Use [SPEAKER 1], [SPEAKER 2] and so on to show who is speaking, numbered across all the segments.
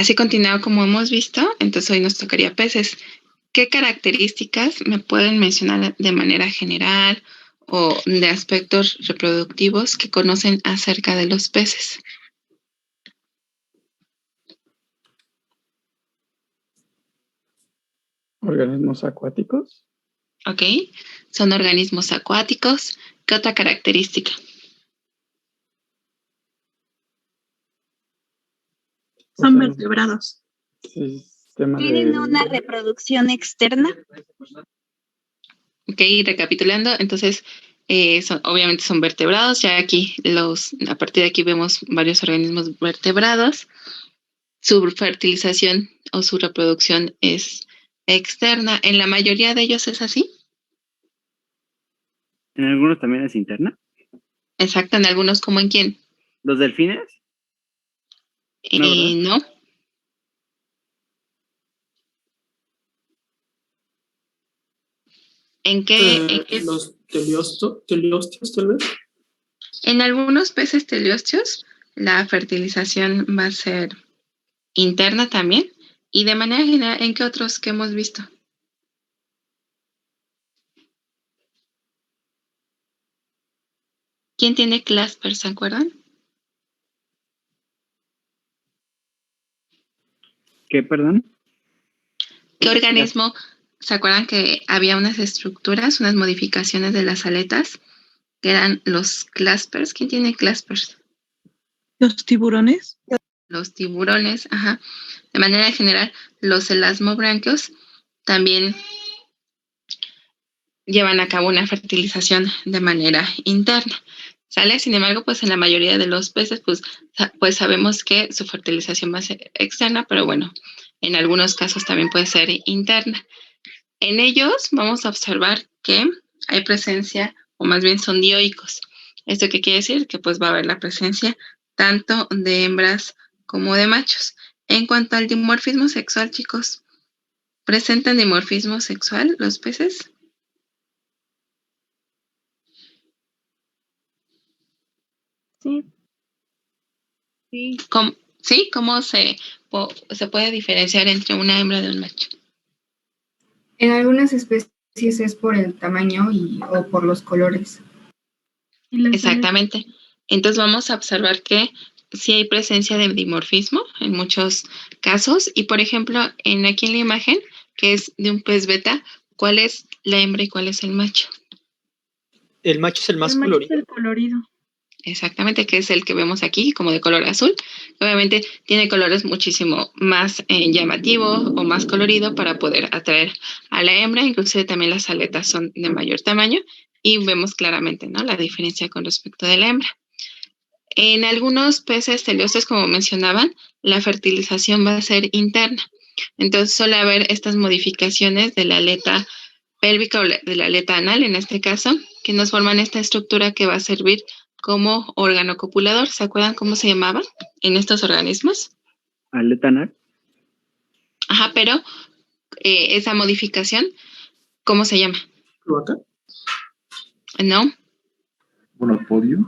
[SPEAKER 1] Así continuado como hemos visto, entonces hoy nos tocaría peces. ¿Qué características me pueden mencionar de manera general o de aspectos reproductivos que conocen acerca de los peces?
[SPEAKER 2] Organismos acuáticos.
[SPEAKER 1] Ok, son organismos acuáticos. ¿Qué otra característica?
[SPEAKER 3] Son vertebrados.
[SPEAKER 4] ¿Tienen una reproducción externa?
[SPEAKER 1] Ok, recapitulando, entonces obviamente son vertebrados. Ya aquí a partir de aquí vemos varios organismos vertebrados. Su fertilización o su reproducción es externa. ¿En la mayoría de ellos es así?
[SPEAKER 5] ¿En algunos también es interna?
[SPEAKER 1] Exacto, en algunos, ¿como en quién?
[SPEAKER 5] ¿Los delfines?
[SPEAKER 1] No. ¿En qué?
[SPEAKER 3] Los teleostios, tal vez.
[SPEAKER 1] En algunos peces teleostios, la fertilización va a ser interna también. Y de manera general, ¿en qué otros que hemos visto? ¿Quién tiene claspers, se acuerdan?
[SPEAKER 5] ¿Qué, perdón?
[SPEAKER 1] ¿Qué organismo? ¿Se acuerdan que había unas estructuras, unas modificaciones de las aletas que eran los claspers? ¿Quién tiene claspers?
[SPEAKER 3] Los tiburones.
[SPEAKER 1] Los tiburones, ajá. De manera general, los elasmobranquios también llevan a cabo una fertilización de manera interna. ¿Sale? Sin embargo, pues en la mayoría de los peces, pues sabemos que su fertilización va a ser externa, pero bueno, en algunos casos también puede ser interna. En ellos vamos a observar que hay presencia, o más bien son dioicos. ¿Esto qué quiere decir? Que pues va a haber la presencia tanto de hembras como de machos. En cuanto al dimorfismo sexual, chicos, ¿presentan dimorfismo sexual los peces?
[SPEAKER 4] Sí.
[SPEAKER 1] ¿Cómo se puede diferenciar entre una hembra de un macho?
[SPEAKER 6] En algunas especies es por el tamaño o por los colores.
[SPEAKER 1] Exactamente. Entonces vamos a observar que sí hay presencia de dimorfismo en muchos casos. Y por ejemplo, aquí en la imagen, que es de un pez beta, ¿cuál es la hembra y cuál es el macho?
[SPEAKER 7] El macho es el más colorido.
[SPEAKER 3] Es el colorido.
[SPEAKER 1] Exactamente, que es el que vemos aquí, como de color azul. Obviamente tiene colores muchísimo más llamativos o más colorido para poder atraer a la hembra. Inclusive también las aletas son de mayor tamaño y vemos claramente, ¿no?, la diferencia con respecto de la hembra. En algunos peces teleostos, como mencionaban, la fertilización va a ser interna. Entonces suele haber estas modificaciones de la aleta pélvica o de la aleta anal, en este caso, que nos forman esta estructura que va a servir como órgano copulador. ¿Se acuerdan cómo se llamaba en estos organismos?
[SPEAKER 5] ¿Aleta anal?
[SPEAKER 1] Ajá, pero esa modificación, ¿cómo se llama?
[SPEAKER 3] ¿Cloaca?
[SPEAKER 1] No.
[SPEAKER 2] ¿Gonopodio?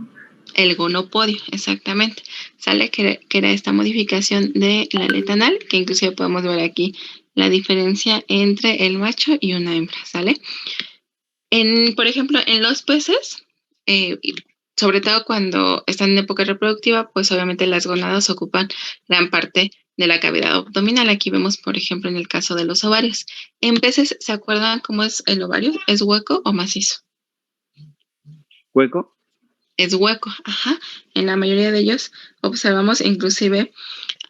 [SPEAKER 1] El gonopodio, exactamente. Sale que era esta modificación de la aleta anal, que inclusive podemos ver aquí la diferencia entre el macho y una hembra, ¿sale? Por ejemplo, en los peces, sobre todo cuando están en época reproductiva, pues obviamente las gónadas ocupan gran parte de la cavidad abdominal. Aquí vemos, por ejemplo, en el caso de los ovarios. En peces, ¿se acuerdan cómo es el ovario? ¿Es hueco o macizo?
[SPEAKER 5] ¿Hueco?
[SPEAKER 1] Es hueco, ajá. En la mayoría de ellos observamos, inclusive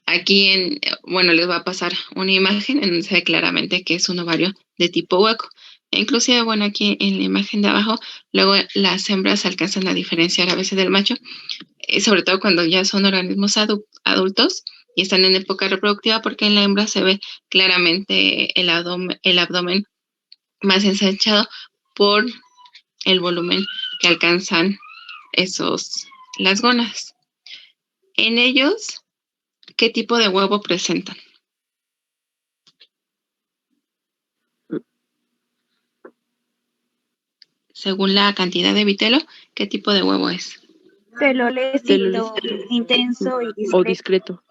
[SPEAKER 1] aquí les va a pasar una imagen en donde se ve claramente que es un ovario de tipo hueco. Inclusive, aquí en la imagen de abajo, luego las hembras alcanzan a diferenciar a veces del macho, sobre todo cuando ya son organismos adultos y están en época reproductiva, porque en la hembra se ve claramente el abdomen más ensanchado por el volumen que alcanzan las gónadas. En ellos, ¿qué tipo de huevo presentan? Según la cantidad de vitelo, ¿qué tipo de huevo es?
[SPEAKER 4] Celolésito, intenso y discreto.
[SPEAKER 7] O discreto.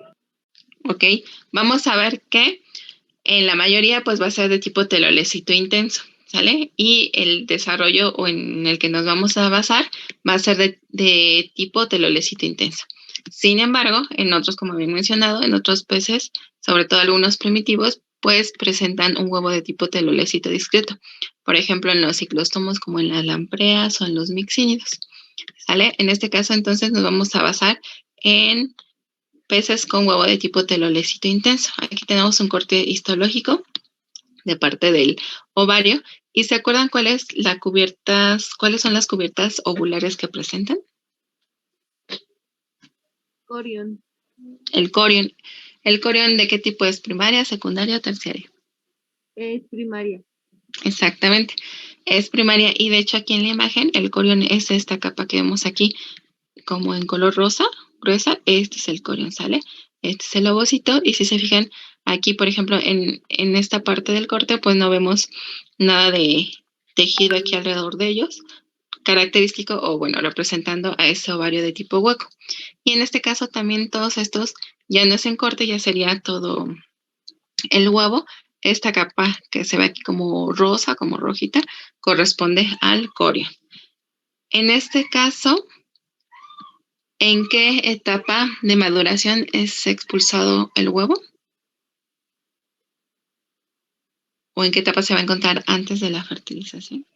[SPEAKER 1] ¿ok? Vamos a ver que en la mayoría pues va a ser de tipo telolecito intenso, ¿sale? Y el desarrollo o en el que nos vamos a basar va a ser de tipo telolecito intenso. Sin embargo, en otros, como bien mencionado, en otros peces, sobre todo algunos primitivos, pues presentan un huevo de tipo telolecito discreto. Por ejemplo, en los ciclóstomos como en las lampreas o en los mixínidos, ¿sale? En este caso, entonces, nos vamos a basar en peces con huevo de tipo telolecito intenso. Aquí tenemos un corte histológico de parte del ovario. ¿Y se acuerdan cuáles son las cubiertas ovulares que presentan?
[SPEAKER 4] Corión.
[SPEAKER 1] El corión. ¿El corión de qué tipo es? ¿Primaria, secundaria o terciaria?
[SPEAKER 4] Es primaria.
[SPEAKER 1] Exactamente. Es primaria y de hecho aquí en la imagen el corión es esta capa que vemos aquí como en color rosa, gruesa. Este es el corión, ¿sale? Este es el ovocito y si se fijan aquí, por ejemplo, en esta parte del corte, pues no vemos nada de tejido aquí alrededor de ellos, característico o bueno, representando a ese ovario de tipo hueco. Y en este caso también todos estos ya no es en corte, ya sería todo el huevo. Esta capa que se ve aquí como rosa, como rojita, corresponde al corión. En este caso, ¿en qué etapa de maduración es expulsado el huevo? ¿O en qué etapa se va a encontrar antes de la fertilización?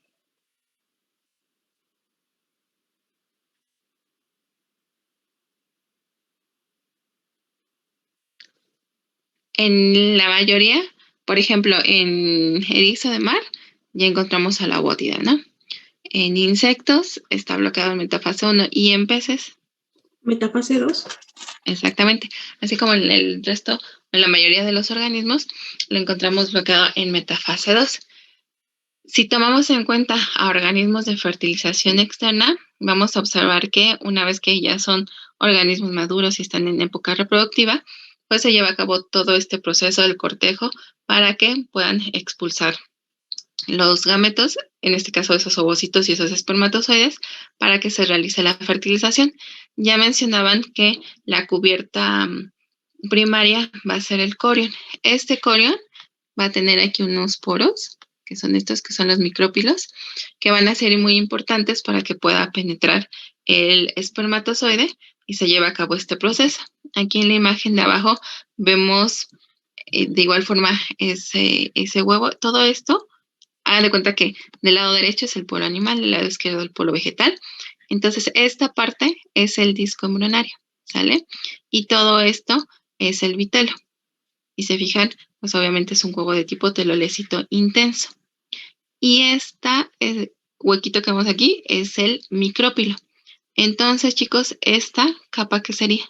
[SPEAKER 1] En la mayoría, por ejemplo, en erizo de mar, ya encontramos a la bótida, ¿no? En insectos está bloqueado en metafase 1 y en peces,
[SPEAKER 3] Metafase 2.
[SPEAKER 1] exactamente. Así como en el resto, en la mayoría de los organismos, lo encontramos bloqueado en metafase 2. Si tomamos en cuenta a organismos de fertilización externa, vamos a observar que una vez que ya son organismos maduros y están en época reproductiva, pues se lleva a cabo todo este proceso del cortejo para que puedan expulsar los gametos, en este caso esos ovocitos y esos espermatozoides, para que se realice la fertilización. Ya mencionaban que la cubierta primaria va a ser el corión. Este corión va a tener aquí unos poros, que son estos, que son los micrópilos, que van a ser muy importantes para que pueda penetrar el espermatozoide y se lleve a cabo este proceso. Aquí en la imagen de abajo vemos de igual forma ese huevo. Todo esto, hagan de cuenta que del lado derecho es el polo animal, del lado izquierdo el polo vegetal. Entonces, esta parte es el disco embrionario, ¿sale? Y todo esto es el vitelo. Y se fijan, pues obviamente es un huevo de tipo telolecito intenso. Y este huequito que vemos aquí es el micrópilo. Entonces, chicos, esta capa, ¿qué sería?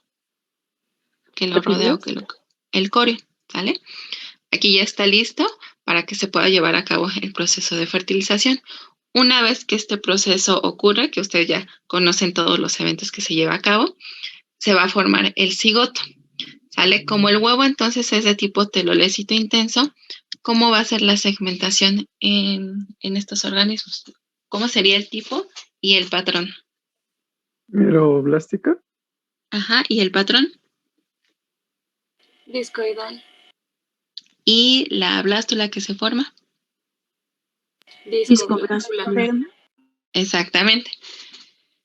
[SPEAKER 1] Que lo rodea o que lo... El corión, ¿sale? Aquí ya está listo para que se pueda llevar a cabo el proceso de fertilización. Una vez que este proceso ocurre, que ustedes ya conocen todos los eventos que se lleva a cabo, se va a formar el cigoto. ¿Sale? Como el huevo entonces es de tipo telolecito intenso, ¿cómo va a ser la segmentación en estos organismos? ¿Cómo sería el tipo y el patrón?
[SPEAKER 2] Meroblástica.
[SPEAKER 1] Ajá, ¿y el patrón?
[SPEAKER 4] Discoidal.
[SPEAKER 1] ¿Y la blástula que se forma?
[SPEAKER 4] Discoblástula.
[SPEAKER 1] Exactamente.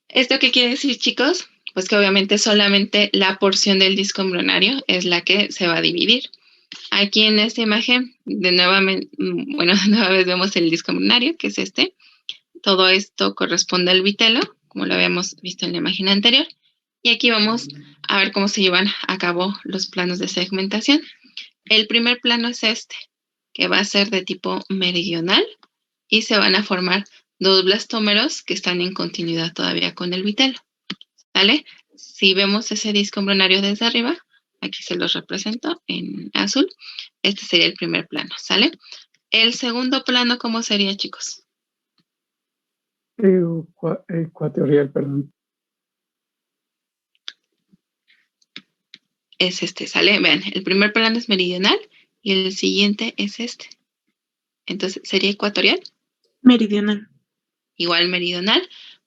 [SPEAKER 1] ¿Esto qué quiere decir, chicos? Pues que obviamente solamente la porción del disco embrionario es la que se va a dividir. Aquí en esta imagen, de nueva vez vemos el disco embrionario, que es este. Todo esto corresponde al vitelo, como lo habíamos visto en la imagen anterior. Y aquí vamos a ver cómo se llevan a cabo los planos de segmentación. El primer plano es este, que va a ser de tipo meridional y se van a formar dos blastómeros que están en continuidad todavía con el vitelo. ¿Vale? Si vemos ese disco embrionario desde arriba, aquí se los represento en azul. Este sería el primer plano, ¿sale? El segundo plano, ¿cómo sería, chicos?
[SPEAKER 2] Ecuatorial, perdón.
[SPEAKER 1] Es este, ¿sale? Vean, el primer plano es meridional y el siguiente es este. Entonces, ¿sería ecuatorial?
[SPEAKER 3] Meridional.
[SPEAKER 1] Igual meridional,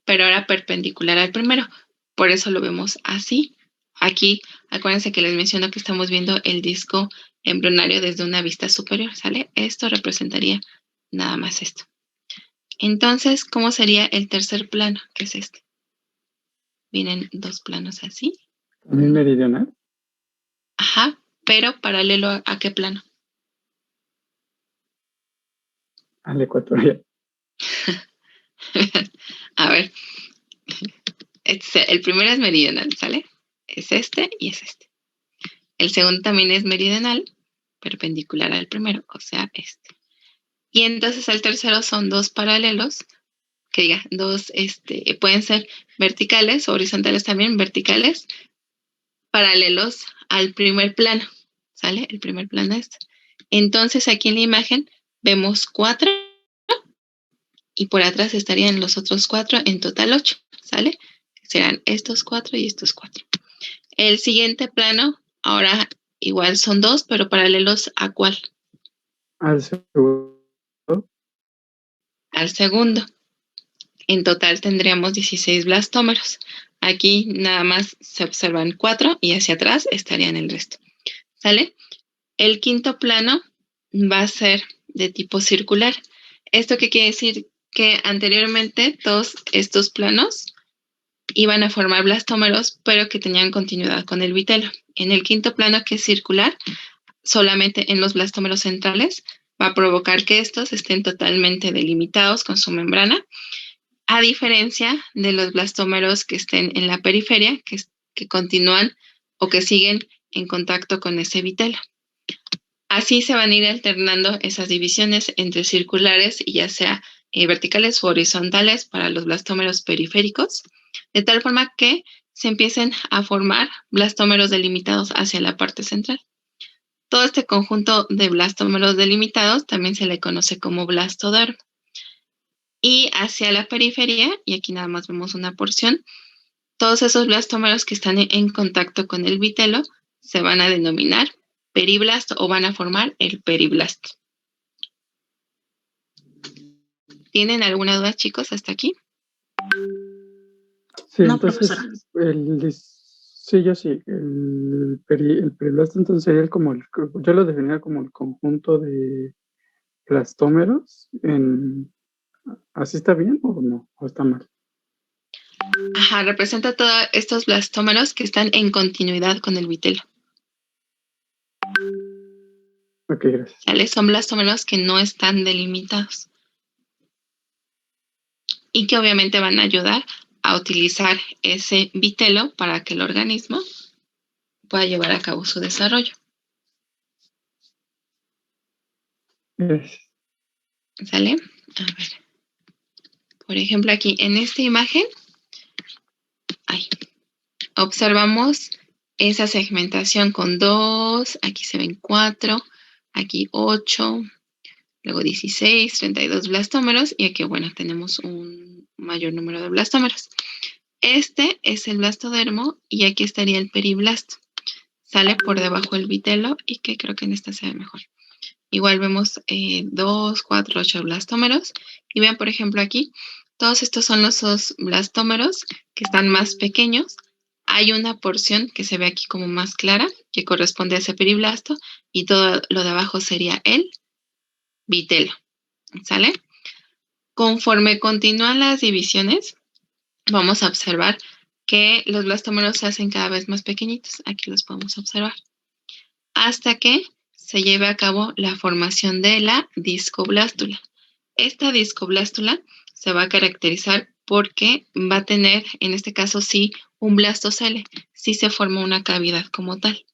[SPEAKER 1] pero ahora perpendicular al primero. Por eso lo vemos así. Aquí, acuérdense que les menciono que estamos viendo el disco embrionario desde una vista superior, ¿sale? Esto representaría nada más esto. Entonces, ¿cómo sería el tercer plano? Que es este. Vienen dos planos así.
[SPEAKER 2] ¿También meridional?
[SPEAKER 1] Ajá, pero paralelo a qué plano.
[SPEAKER 2] Al ecuatorial.
[SPEAKER 1] A ver, el primero es meridional, ¿sale? Es este y es este. El segundo también es meridional, perpendicular al primero, o sea, este. Y entonces el tercero son dos paralelos, que diga, dos, pueden ser verticales, horizontales también, verticales, paralelos al primer plano, ¿sale? El primer plano es. Entonces aquí en la imagen vemos 4 y por atrás estarían los otros 4, en total 8, ¿sale? Serán estos 4 y estos 4. El siguiente plano, ahora igual son 2, pero paralelos ¿a cuál?
[SPEAKER 2] Al segundo.
[SPEAKER 1] Al segundo. En total tendríamos 16 blastómeros. Aquí nada más se observan 4 y hacia atrás estarían el resto. ¿Sale? El quinto plano va a ser de tipo circular. ¿Esto qué quiere decir? Que anteriormente todos estos planos iban a formar blastómeros, pero que tenían continuidad con el vitelo. En el quinto plano, que es circular, solamente en los blastómeros centrales va a provocar que estos estén totalmente delimitados con su membrana, a diferencia de los blastómeros que estén en la periferia, que continúan o que siguen en contacto con ese vitelo. Así se van a ir alternando esas divisiones entre circulares y ya sea verticales o horizontales para los blastómeros periféricos, de tal forma que se empiecen a formar blastómeros delimitados hacia la parte central. Todo este conjunto de blastómeros delimitados también se le conoce como blastodermo. Y hacia la periferia, y aquí nada más vemos una porción, todos esos blastómeros que están en contacto con el vitelo se van a denominar periblasto o van a formar el periblasto. ¿Tienen alguna duda, chicos, hasta aquí?
[SPEAKER 2] Sí,
[SPEAKER 3] No,
[SPEAKER 2] entonces,
[SPEAKER 3] profesora.
[SPEAKER 2] sí, yo sí. El periblasto entonces sería yo lo definiría como el conjunto de blastómeros. ¿Así está bien o no? ¿O está mal?
[SPEAKER 1] Ajá, representa todos estos blastómeros que están en continuidad con el vitelo.
[SPEAKER 2] Ok, gracias.
[SPEAKER 1] ¿Sale? Son blastómeros que no están delimitados y que obviamente van a ayudar a utilizar ese vitelo para que el organismo pueda llevar a cabo su desarrollo.
[SPEAKER 2] Gracias.
[SPEAKER 1] ¿Sale? A ver. Por ejemplo, aquí en esta imagen, observamos esa segmentación con 2, aquí se ven 4, aquí 8, luego 16, 32 blastómeros y aquí, bueno, tenemos un mayor número de blastómeros. Este es el blastodermo y aquí estaría el periblasto. Sale por debajo el vitelo y que creo que en esta se ve mejor. Igual vemos 2, 4, 8 blastómeros. Y vean, por ejemplo, aquí, todos estos son los blastómeros que están más pequeños. Hay una porción que se ve aquí como más clara, que corresponde a ese periblasto, y todo lo de abajo sería el vitelo. ¿Sale? Conforme continúan las divisiones, vamos a observar que los blastómeros se hacen cada vez más pequeñitos. Aquí los podemos observar. Hasta que se lleve a cabo la formación de la discoblástula. Esta discoblástula se va a caracterizar porque va a tener, en este caso sí, un blastocele. Sí se forma una cavidad como tal.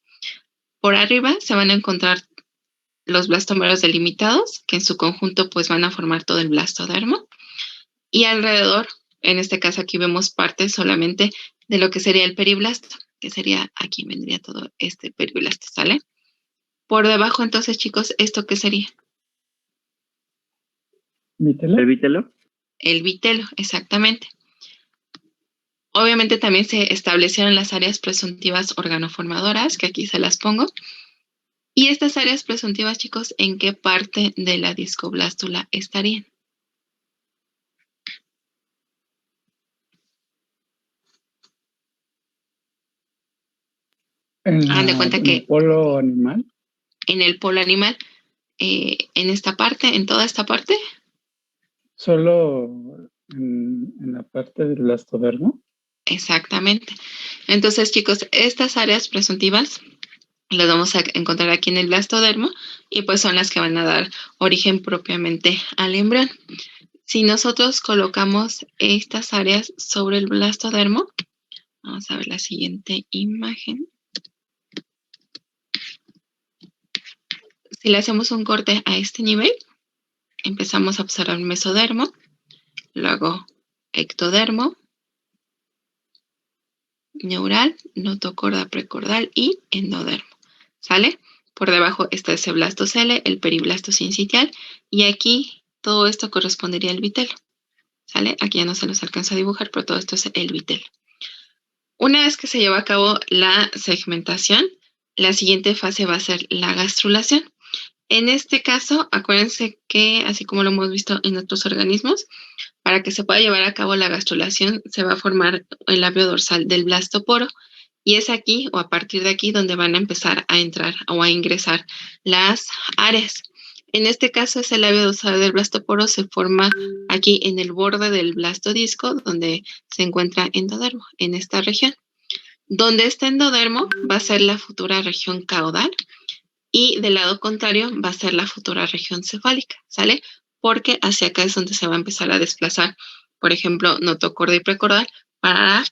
[SPEAKER 1] Por arriba se van a encontrar los blastómeros delimitados, que en su conjunto pues van a formar todo el blastodermo. Y alrededor, en este caso aquí vemos parte solamente de lo que sería el periblasto, que sería, aquí vendría todo este periblasto, ¿sale? Por debajo, entonces, chicos, ¿esto qué sería?
[SPEAKER 2] ¿Vitelo?
[SPEAKER 5] ¿El vitelo?
[SPEAKER 1] El vitelo, exactamente. Obviamente también se establecieron las áreas presuntivas organoformadoras, que aquí se las pongo. Y estas áreas presuntivas, chicos, ¿en qué parte de la discoblástula estarían? Hagan de cuenta
[SPEAKER 2] en
[SPEAKER 1] que
[SPEAKER 2] el polo animal,
[SPEAKER 1] en el polo animal, en esta parte, en toda esta parte,
[SPEAKER 2] solo en la parte del blastodermo.
[SPEAKER 1] exactamente. Entonces, chicos, estas áreas presuntivas las vamos a encontrar aquí en el blastodermo y pues son las que van a dar origen propiamente al embrión. Si nosotros colocamos estas áreas sobre el blastodermo, vamos a ver la siguiente imagen. Si le hacemos un corte a este nivel, empezamos a observar mesodermo, luego ectodermo, neural, notocorda precordal y endodermo. ¿Sale? Por debajo está ese blastocele, el periblasto sincitial, y aquí todo esto correspondería al vitelo. ¿Sale? Aquí ya no se los alcanza a dibujar, pero todo esto es el vitelo. Una vez que se lleva a cabo la segmentación, la siguiente fase va a ser la gastrulación. En este caso, acuérdense que, así como lo hemos visto en otros organismos, para que se pueda llevar a cabo la gastrulación, se va a formar el labio dorsal del blastoporo, y es aquí o a partir de aquí donde van a empezar a entrar o a ingresar las áreas. En este caso, ese labio dorsal del blastoporo se forma aquí en el borde del blastodisco, donde se encuentra endodermo, en esta región. Donde está endodermo va a ser la futura región caudal, y del lado contrario va a ser la futura región cefálica, ¿sale? Porque hacia acá es donde se va a empezar a desplazar, por ejemplo, notocorda y precordal para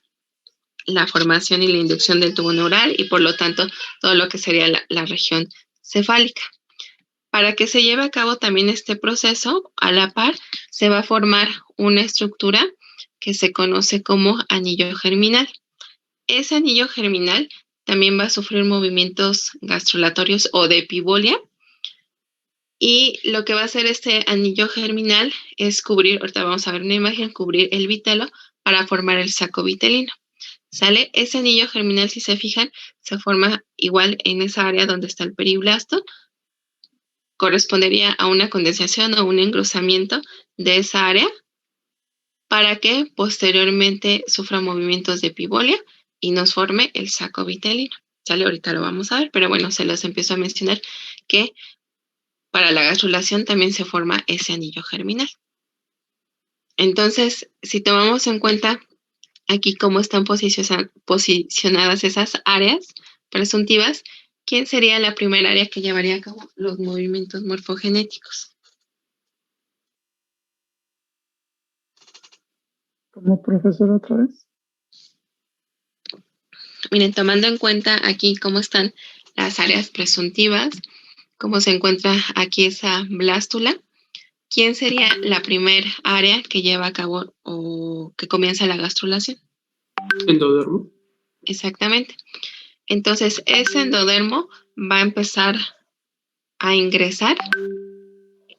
[SPEAKER 1] la formación y la inducción del tubo neural y por lo tanto todo lo que sería la región cefálica. Para que se lleve a cabo también este proceso, a la par se va a formar una estructura que se conoce como anillo germinal. Ese anillo germinal también va a sufrir movimientos gastrulatorios o de epibolia, y lo que va a hacer este anillo germinal es cubrir, ahorita vamos a ver una imagen, cubrir el vitelo para formar el saco vitelino. ¿Sale? Ese anillo germinal, si se fijan, se forma igual en esa área donde está el periblasto. Correspondería a una condensación o un engrosamiento de esa área para que posteriormente sufra movimientos de epibolia y nos forme el saco vitelino. ¿Sale? Ahorita lo vamos a ver, pero bueno, se los empiezo a mencionar que para la gastrulación también se forma ese anillo germinal. Entonces, si tomamos en cuenta aquí cómo están posicionadas esas áreas presuntivas, ¿quién sería la primera área que llevaría a cabo los movimientos morfogenéticos?
[SPEAKER 2] ¿Cómo, profesor, otra vez?
[SPEAKER 1] Miren, tomando en cuenta aquí cómo están las áreas presuntivas, cómo se encuentra aquí esa blástula, ¿quién sería la primera área que lleva a cabo o que comienza la gastrulación?
[SPEAKER 7] Endodermo.
[SPEAKER 1] Exactamente. Entonces, ese endodermo va a empezar a ingresar,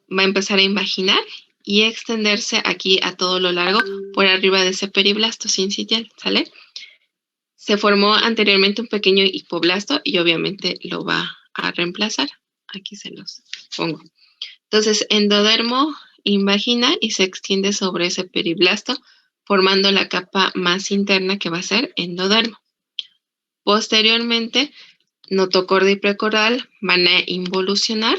[SPEAKER 1] va a empezar a invaginar y extenderse aquí a todo lo largo por arriba de ese periblasto sincitial, ¿sale? Se formó anteriormente un pequeño hipoblasto y obviamente lo va a reemplazar. Aquí se los pongo. Entonces, endodermo invagina y se extiende sobre ese periblasto, formando la capa más interna que va a ser endodermo. Posteriormente, notocorda y precordal van a involucionar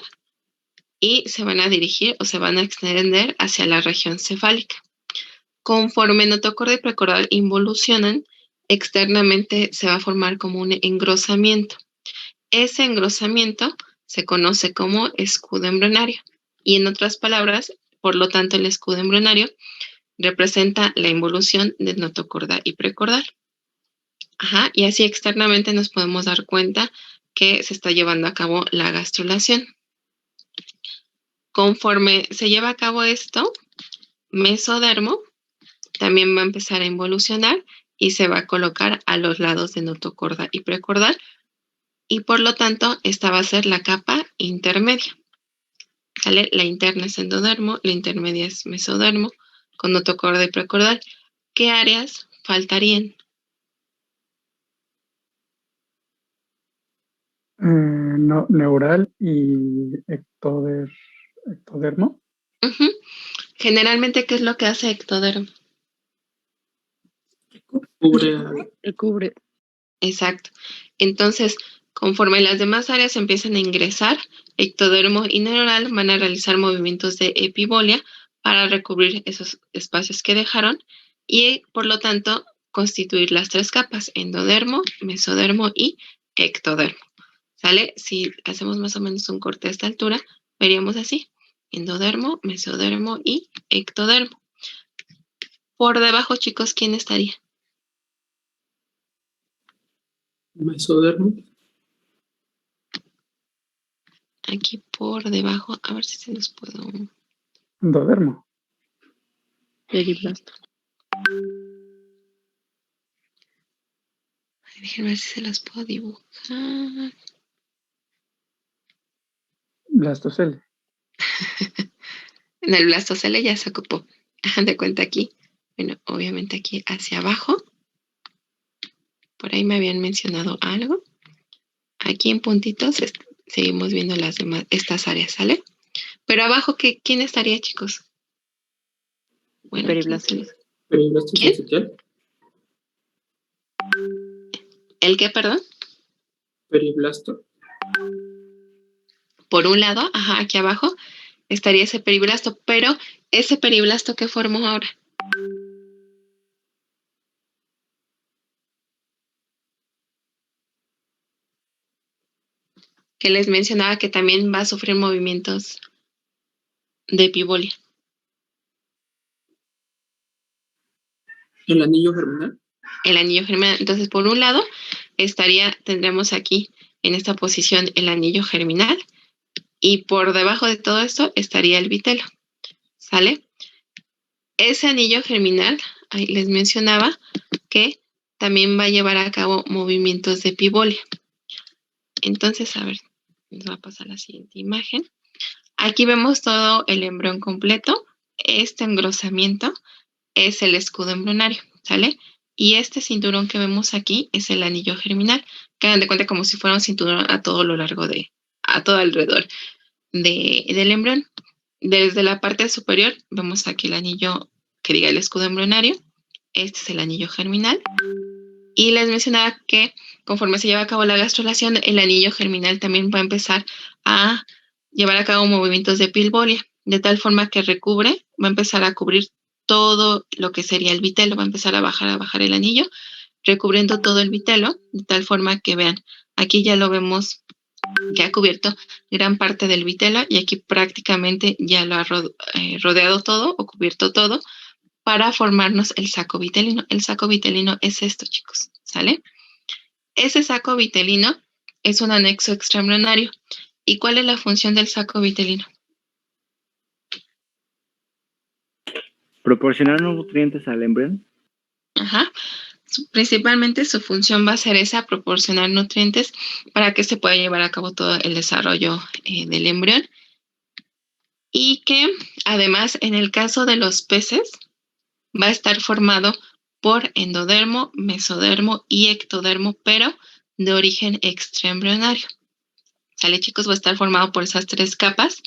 [SPEAKER 1] y se van a dirigir o se van a extender hacia la región cefálica. Conforme notocorda y precordal involucionan, externamente se va a formar como un engrosamiento. Ese engrosamiento se conoce como escudo embrionario. Y en otras palabras, por lo tanto, el escudo embrionario representa la involución de notocorda y precordal. Ajá, y así externamente nos podemos dar cuenta que se está llevando a cabo la gastrulación. Conforme se lleva a cabo esto, mesodermo también va a empezar a involucionar y se va a colocar a los lados de notocorda y precordal, y por lo tanto esta va a ser la capa intermedia. ¿Sale? La interna es endodermo, la intermedia es mesodermo, con notocorda y precordal. ¿Qué áreas faltarían?
[SPEAKER 2] No, neural y ectodermo.
[SPEAKER 1] Uh-huh. Generalmente, ¿qué es lo que hace ectodermo?
[SPEAKER 7] Cubre.
[SPEAKER 8] Cubre.
[SPEAKER 1] Exacto. Entonces, conforme las demás áreas empiezan a ingresar, ectodermo y neuronal van a realizar movimientos de epibolia para recubrir esos espacios que dejaron y, por lo tanto, constituir las 3 capas, endodermo, mesodermo y ectodermo. ¿Sale? Si hacemos más o menos un corte a esta altura, veríamos así, endodermo, mesodermo y ectodermo. Por debajo, chicos, ¿quién estaría?
[SPEAKER 7] Mesodermo.
[SPEAKER 1] Aquí por debajo, a ver si se los puedo...
[SPEAKER 2] Endodermo.
[SPEAKER 8] Periblasto.
[SPEAKER 1] Déjenme ver si se las puedo dibujar.
[SPEAKER 2] Blastocele.
[SPEAKER 1] En el blastocele ya se ocupó. Hagan de cuenta aquí. Bueno, obviamente aquí hacia abajo. Por ahí me habían mencionado algo. Aquí en puntitos seguimos viendo las demás, estas áreas, ¿sale? Pero abajo, ¿quién estaría, chicos? Bueno,
[SPEAKER 8] Periblasto.
[SPEAKER 7] Periblasto
[SPEAKER 1] ¿Quién?
[SPEAKER 7] sincitial.
[SPEAKER 1] ¿El qué, perdón?
[SPEAKER 7] Periblasto.
[SPEAKER 1] Por un lado, ajá, aquí abajo estaría ese periblasto, pero ese periblasto que formó ahora. Que les mencionaba que también va a sufrir movimientos de epibolia.
[SPEAKER 7] El anillo germinal.
[SPEAKER 1] El anillo germinal. Entonces, por un lado, tendremos aquí en esta posición el anillo germinal y por debajo de todo esto estaría el vitelo. ¿Sale? Ese anillo germinal, ahí les mencionaba que también va a llevar a cabo movimientos de epibolia. Entonces, a ver, les voy a pasar la siguiente imagen. Aquí vemos todo el embrión completo. Este engrosamiento es el escudo embrionario, ¿sale? Y este cinturón que vemos aquí es el anillo germinal, que hagan de cuenta como si fuera un cinturón a todo lo largo a todo alrededor del embrión. Desde la parte superior vemos aquí el anillo que diga el escudo embrionario. Este es el anillo germinal. Y les mencionaba que conforme se lleva a cabo la gastrulación, el anillo germinal también va a empezar a llevar a cabo movimientos de epibolia, de tal forma que va a empezar a cubrir todo lo que sería el vitelo, va a empezar a bajar el anillo, recubriendo todo el vitelo, de tal forma que vean, aquí ya lo vemos que ha cubierto gran parte del vitelo y aquí prácticamente ya lo ha rodeado todo o cubierto todo para formarnos el saco vitelino. El saco vitelino es esto, chicos, ¿sale? Ese saco vitelino es un anexo extraembrionario. ¿Y cuál es la función del saco vitelino?
[SPEAKER 5] Proporcionar nutrientes al embrión.
[SPEAKER 1] Ajá. Principalmente su función va a ser esa, proporcionar nutrientes para que se pueda llevar a cabo todo el desarrollo del embrión. Y que además, en el caso de los peces, va a estar formado por endodermo, mesodermo y ectodermo, pero de origen extraembrionario. ¿Sale, chicos? Va a estar formado por esas 3 capas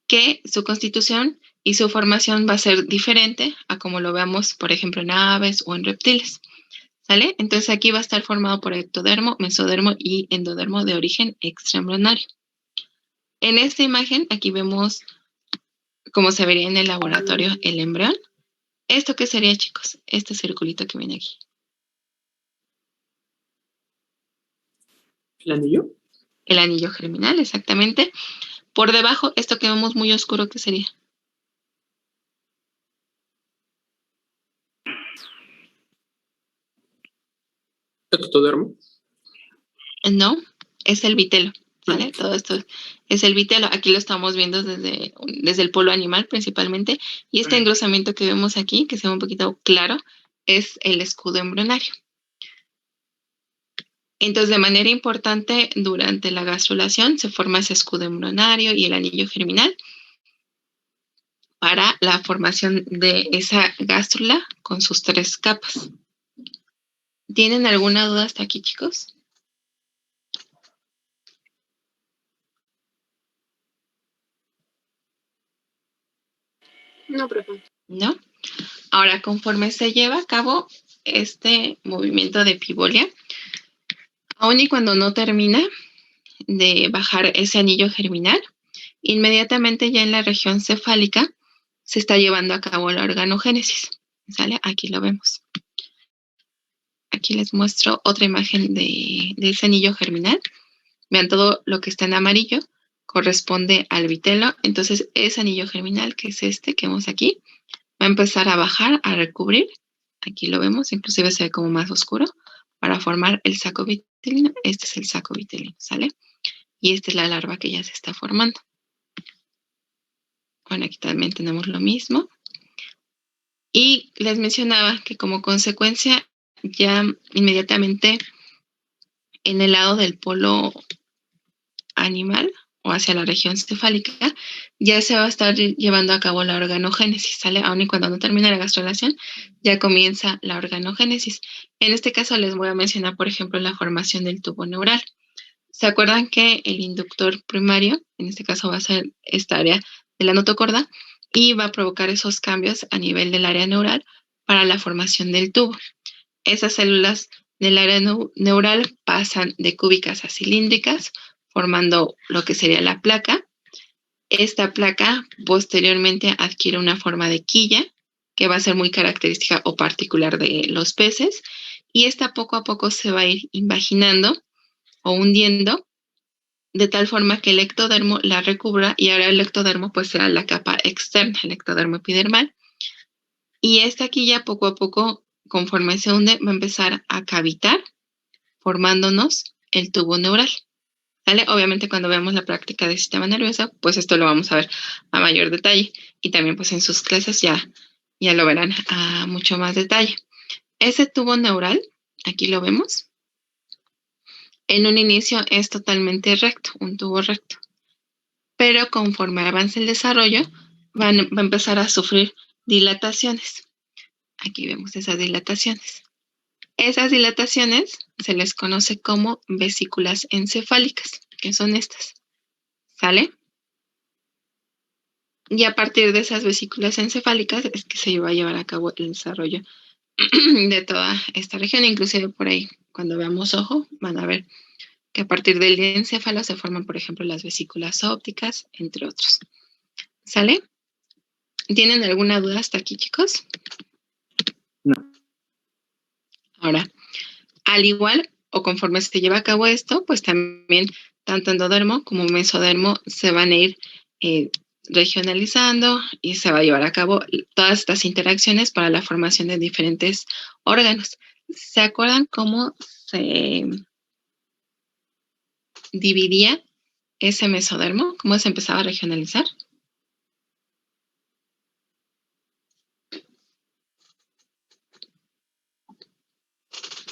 [SPEAKER 1] que su constitución y su formación va a ser diferente a como lo veamos, por ejemplo, en aves o en reptiles. ¿Sale? Entonces aquí va a estar formado por ectodermo, mesodermo y endodermo de origen extraembrionario. En esta imagen, aquí vemos cómo se vería en el laboratorio el embrión. ¿Esto qué sería, chicos? Este circulito que viene aquí.
[SPEAKER 7] El anillo.
[SPEAKER 1] El anillo germinal, exactamente. Por debajo, esto que vemos muy oscuro, ¿qué sería?
[SPEAKER 7] Ectodermo.
[SPEAKER 1] No, es el vitelo. ¿Sale?
[SPEAKER 7] Ah.
[SPEAKER 1] Todo esto es el vitelo. Aquí lo estamos viendo desde el polo animal principalmente. Y este engrosamiento que vemos aquí, que se ve un poquito claro, es el escudo embrionario. Entonces, de manera importante, durante la gastrulación se forma ese escudo embrionario y el anillo germinal para la formación de esa gástrula con sus 3 capas. ¿Tienen alguna duda hasta aquí, chicos?
[SPEAKER 4] No, profe.
[SPEAKER 1] ¿No? Ahora, conforme se lleva a cabo este movimiento de epibolia, Aun y cuando no termina de bajar ese anillo germinal, inmediatamente ya en la región cefálica se está llevando a cabo la organogénesis. ¿Sale? Aquí lo vemos. Aquí les muestro otra imagen de ese anillo germinal. Vean, todo lo que está en amarillo corresponde al vitelo. Entonces, ese anillo germinal, que es este que vemos aquí, va a empezar a bajar, a recubrir. Aquí lo vemos, inclusive se ve como más oscuro, para formar el saco vitelino. Este es el saco vitelino, ¿sale? Y esta es la larva que ya se está formando. Bueno, aquí también tenemos lo mismo. Y les mencionaba que como consecuencia, ya inmediatamente en el lado del polo animal o hacia la región cefálica, ya se va a estar llevando a cabo la organogénesis, ¿sale? Aun y cuando no termina la gastrulación, ya comienza la organogénesis. En este caso les voy a mencionar, por ejemplo, la formación del tubo neural. ¿Se acuerdan que el inductor primario, en este caso va a ser esta área de la notocorda, y va a provocar esos cambios a nivel del área neural para la formación del tubo? Esas células del área neural pasan de cúbicas a cilíndricas, formando lo que sería la placa. Esta placa posteriormente adquiere una forma de quilla, que va a ser muy característica o particular de los peces, y esta poco a poco se va a ir invaginando o hundiendo, de tal forma que el ectodermo la recubra, y ahora el ectodermo pues será la capa externa, el ectodermo epidermal. Y esta quilla poco a poco, conforme se hunde, va a empezar a cavitar, formándonos el tubo neural. ¿Sale? Obviamente cuando veamos la práctica del sistema nervioso, pues esto lo vamos a ver a mayor detalle. Y también pues en sus clases ya lo verán a mucho más detalle. Ese tubo neural, aquí lo vemos, en un inicio es totalmente recto, un tubo recto. Pero conforme avance el desarrollo, va a empezar a sufrir dilataciones. Aquí vemos esas dilataciones. Esas dilataciones se les conoce como vesículas encefálicas, que son estas. ¿Sale? Y a partir de esas vesículas encefálicas es que se va a llevar a cabo el desarrollo de toda esta región. Inclusive por ahí, cuando veamos ojo, van a ver que a partir del encéfalo se forman, por ejemplo, las vesículas ópticas, entre otros. ¿Sale? ¿Tienen alguna duda hasta aquí, chicos?
[SPEAKER 5] No.
[SPEAKER 1] Ahora, al igual o conforme se lleva a cabo esto, pues también tanto endodermo como mesodermo se van a ir regionalizando y se va a llevar a cabo todas estas interacciones para la formación de diferentes órganos. ¿Se acuerdan cómo se dividía ese mesodermo? ¿Cómo se empezaba a regionalizar?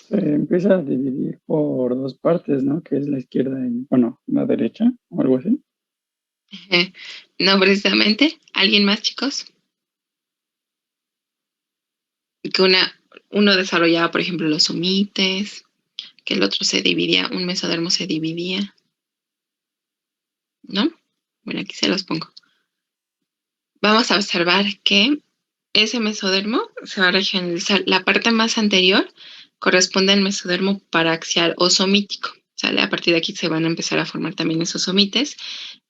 [SPEAKER 2] Se empieza a dividir por dos partes, ¿no? Que es la izquierda y, bueno, la derecha, o algo así.
[SPEAKER 1] No precisamente. ¿Alguien más, chicos? Que uno desarrollaba, por ejemplo, los somites, que el otro se dividía, un mesodermo se dividía, ¿no? Bueno, aquí se los pongo. Vamos a observar que ese mesodermo se va a regionalizar. La parte más anterior corresponde al mesodermo paraxial o somítico. ¿Sale? A partir de aquí se van a empezar a formar también esos somites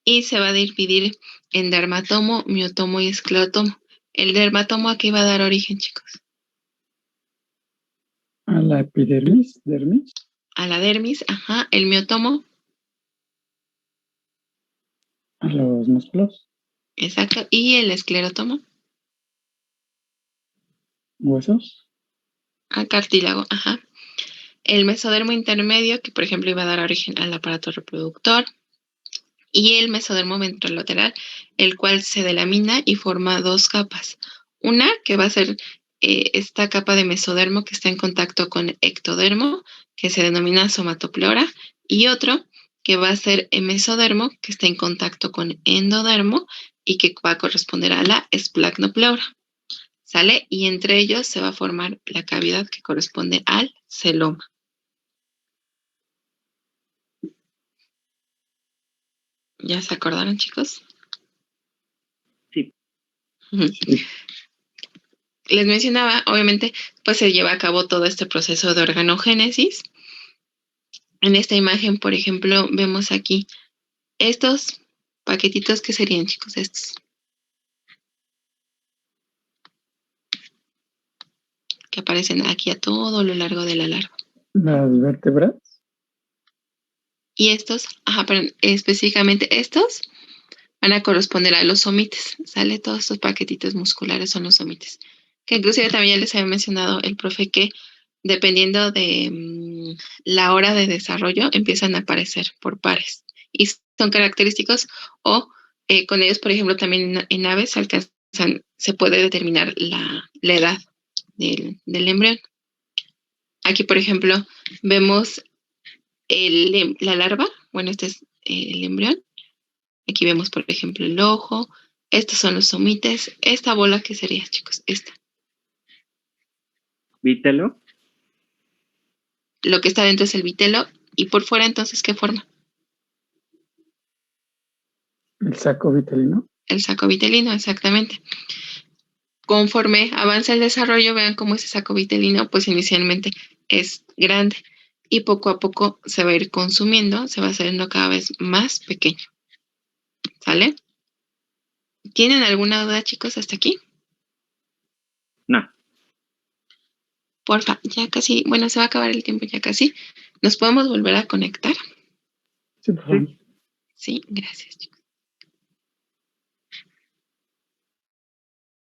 [SPEAKER 1] y se va a dividir en dermatomo, miotomo y esclerotomo. ¿El dermatomo a qué va a dar origen, chicos?
[SPEAKER 2] A la epidermis, dermis.
[SPEAKER 1] A la dermis, ajá. El miotomo,
[SPEAKER 2] A los músculos,
[SPEAKER 1] exacto. Y el esclerotomo,
[SPEAKER 2] huesos.
[SPEAKER 1] a cartílago, ajá. El mesodermo intermedio, que por ejemplo iba a dar origen al aparato reproductor, y el mesodermo ventrolateral, el cual se delamina y forma dos capas. Una que va a ser esta capa de mesodermo que está en contacto con ectodermo, que se denomina somatopleura, y otro que va a ser el mesodermo que está en contacto con endodermo y que va a corresponder a la esplagmopleura. ¿Sale? Y entre ellos se va a formar la cavidad que corresponde al celoma. ¿Ya se acordaron, chicos?
[SPEAKER 5] Sí.
[SPEAKER 2] Sí.
[SPEAKER 1] Les mencionaba, obviamente, pues se lleva a cabo todo este proceso de organogénesis En esta imagen, por ejemplo, vemos aquí estos paquetitos que serían, chicos, estos. Que aparecen aquí a todo lo largo de la larva.
[SPEAKER 2] Las vértebras.
[SPEAKER 1] Y estos, pero específicamente estos van a corresponder a los somites, ¿sale? Todos estos paquetitos musculares son los somites. Que inclusive también ya les había mencionado el profe que dependiendo de la hora de desarrollo empiezan a aparecer por pares. Y son característicos o con ellos, por ejemplo, también en aves se puede determinar la edad del embrión. Aquí, por ejemplo, vemos la larva. Bueno, este es el embrión. Aquí vemos, por ejemplo, el ojo. Estos son los somites. Esta bola, ¿qué sería, chicos? Esta.
[SPEAKER 5] Vítelo.
[SPEAKER 1] Lo que está dentro es el vitelo. Y por fuera, entonces, ¿qué forma?
[SPEAKER 2] El saco vitelino.
[SPEAKER 1] El saco vitelino, exactamente. Conforme avanza el desarrollo, vean cómo ese saco vitelino, pues inicialmente es grande. Y poco a poco se va a ir consumiendo, se va haciendo cada vez más pequeño. ¿Sale? ¿Tienen alguna duda, chicos, hasta aquí?
[SPEAKER 5] No.
[SPEAKER 1] Porfa, ya casi, bueno, se va a acabar el tiempo ya casi. ¿Nos podemos volver a conectar?
[SPEAKER 2] Sí, por favor.
[SPEAKER 1] Sí, gracias, chicos.